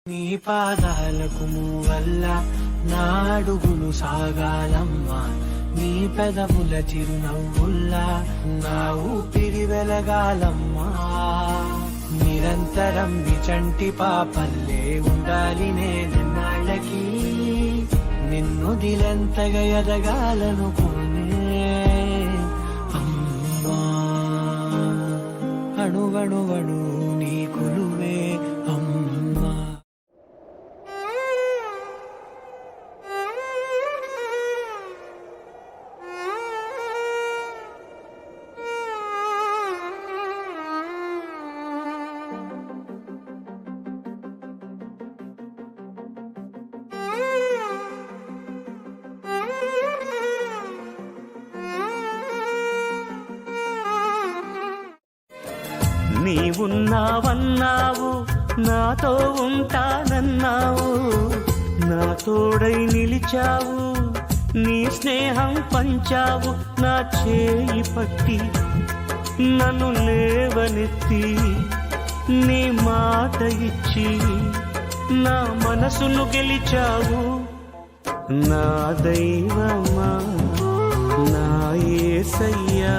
నీ పాదాలకు వల్ల నా అడుగులు సాగాలమ్మా, నీ పెదవుల చిరునవ్వుల్లా నా ఊపిరి వెలగాలమ్మా. నిరంతరం విచంటి పాపల్లే ఉండాలి నేనన్నాళ్ళకి, నిన్ను దిలెంతగా ఎదగాలనుకోనే అమ్మా. అణువణువణు నీ కొలువే అమ్మా. నీవున్నావన్నావు, నాతో ఉంటానన్నావు, నా తోడై నిలిచావు, నీ స్నేహం పంచావు, నా చేయి పట్టి నన్ను లేవనెత్తి, నీ మాట ఇచ్చి నా మనసును గెలిచావు. నా దైవమా, నా యేసయ్యా.